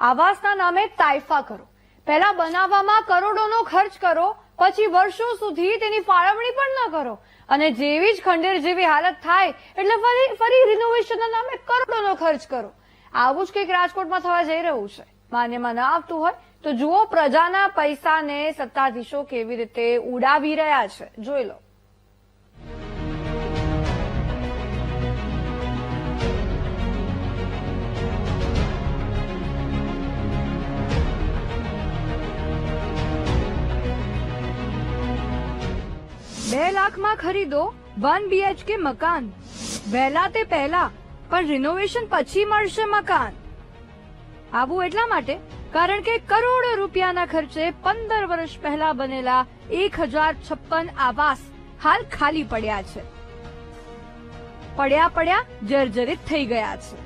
આવાસના નામે તાઇફા કરો, પહેલા બનાવવામાં કરોડોનો ખર્ચ કરો, પછી વર્ષો સુધી તેની ફાળવણી પણ ન કરો અને જેવી જ ખંડેર જેવી હાલત થાય એટલે ફરી રિનોવેશનના નામે કરોડોનો ખર્ચ કરો. આવું જ કંઈક રાજકોટમાં થવા જઈ રહ્યું છે. માન્યમાં ન આવતું હોય તો જુઓ પ્રજાના પૈસાને સત્તાધીશો કેવી રીતે ઉડાવી રહ્યા છે, જોઈ લો. $2 લાખમાં ખરીદો 1 BHK મકાન. વહેલા તે પહેલા પણ રિનોવેશન પછી મળશે મકાન. આવું એટલા માટે કારણ કે કરોડો રૂપિયાના ખર્ચે 15 વર્ષ પહેલા બનેલા 1056 આવાસ હાલ ખાલી પડ્યા છે. પડ્યા જર્જરિત થઈ ગયા છે.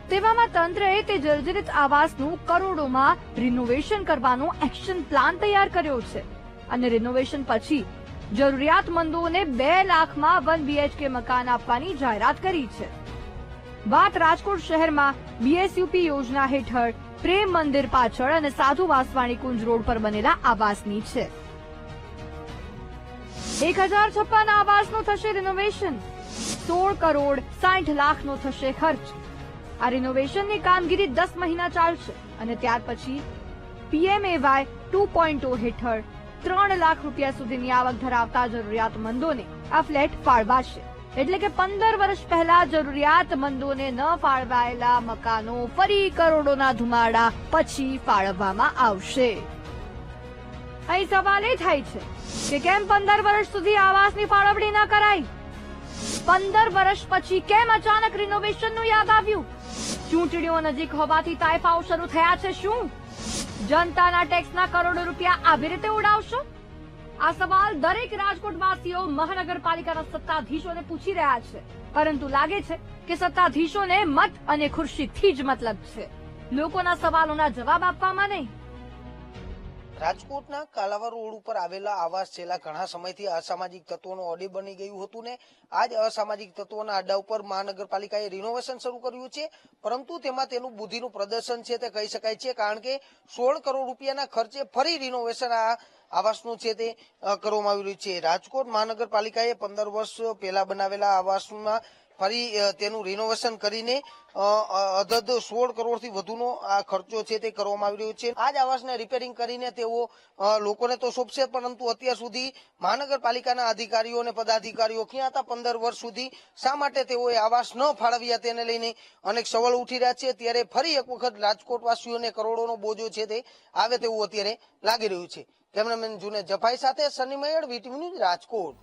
તેવામાં તંત્રએ તે જર્જરિત આવાસનું કરોડોમાં રિનોવેશન કરવાનો એક્શન પ્લાન તૈયાર કર્યો છે અને રિનોવેશન પછી જરૂરિયાતમંદોને 2 લાખમાં 1 BHK મકાન આપવાની જાહેરાત કરી છે. વાત રાજકોટ શહેરમાં BSUP યોજના હેઠળ પ્રેમ મંદિર પાછળ અને સાધુ વાસવાણી કુંજ રોડ પર બનેલા આવાસની છે. 1056 આવાસનું થશે રિનોવેશન. 16 કરોડ 60 લાખનો થશે ખર્ચ. આ રિનોવેશનની કામગીરી 10 મહિના ચાલશે અને ત્યાર પછી PMAY 2.0 હેઠળ 3 લાખ રૂપિયા સુધીની આવક ધરાવતા જરૂરિયાતમંદોને આ ફ્લેટ ફાળવાશે. એટલે કે 15 વર્ષ પહેલા જરૂરિયાતમંદોને ન ફાળવાયેલા મકાનો ફરી કરોડોના ધુમાડા પછી ફાળવવામાં આવશે. અહીં સવાલ એ થાય છે કે કેમ 15 વર્ષ સુધી આવાસની ફાળવણી ન કરાઈ? 15 વર્ષ પછી કેમ અચાનક રિનોવેશનનું યાદ આવ્યું? ચૂંટણીઓ નજીક હોવાથી તાઇફાઓ શરૂ થયા છે શું? જનતાના ટેક્સના કરોડો રૂપિયા આવી રીતે ઉડાવશો? આ સવાલ દરેક રાજકોટવાસીઓ મહાનગરપાલિકાના સત્તાધીશોને પૂછી રહ્યા છે, પરંતુ લાગે છે કે સત્તાધીશોને મત અને ખુરશીથી જ મતલબ છે, લોકોના સવાલોના જવાબ આપવામાં નહીં. રાજકોટના કાલાવા રોડ ઉપર આવેલા આવાસ છેલ્લા ઘણા સમયથી અસામાજિક તત્વોનો અડ્ડો બની ગયું હતું ને આ જ અસામાજિક તત્વોના અડ્ડા ઉપર મહાનગરપાલિકાએ રિનોવેશન શરૂ કર્યું છે, પરંતુ તેમાં તેનું બુદ્ધિનું પ્રદર્શન છે તે કહી શકાય છે, કારણ કે 16 કરોડ રૂપિયાના ખર્ચે ફરી રિનોવેશન આ આવાસનું છે તે કરવામાં આવી રહ્યું છે. રાજકોટ મહાનગરપાલિકાએ 15 વર્ષ પહેલા બનાવેલા આવાસમાં ફરી તેનું રિનોવેશન કરીને અધધ 16 કરોડથી વધુનો આ ખર્ચો છે તે કરવામાં આવી રહ્યો છે. આ જ આવાસને રિપેરિંગ કરીને તેઓ લોકોને તો સોંપશે, પરંતુ અત્યાર સુધી મહાનગરપાલિકાના અધિકારીઓ અને પદાધિકારીઓ ક્યાં હતા 15 વર્ષ સુધી? શા માટે તેઓએ આવાસ ન ફાળવ્યા તેને લઈને અનેક સવાલો ઉઠી રહ્યા છે. ત્યારે ફરી એક વખત રાજકોટવાસીઓને કરોડોનો બોજો છે તે આવે તેવું અત્યારે લાગી રહ્યું છે. કેમેરામેન જુને જફાઈ સાથે સની મયડ, VTV ન્યૂઝ, રાજકોટ.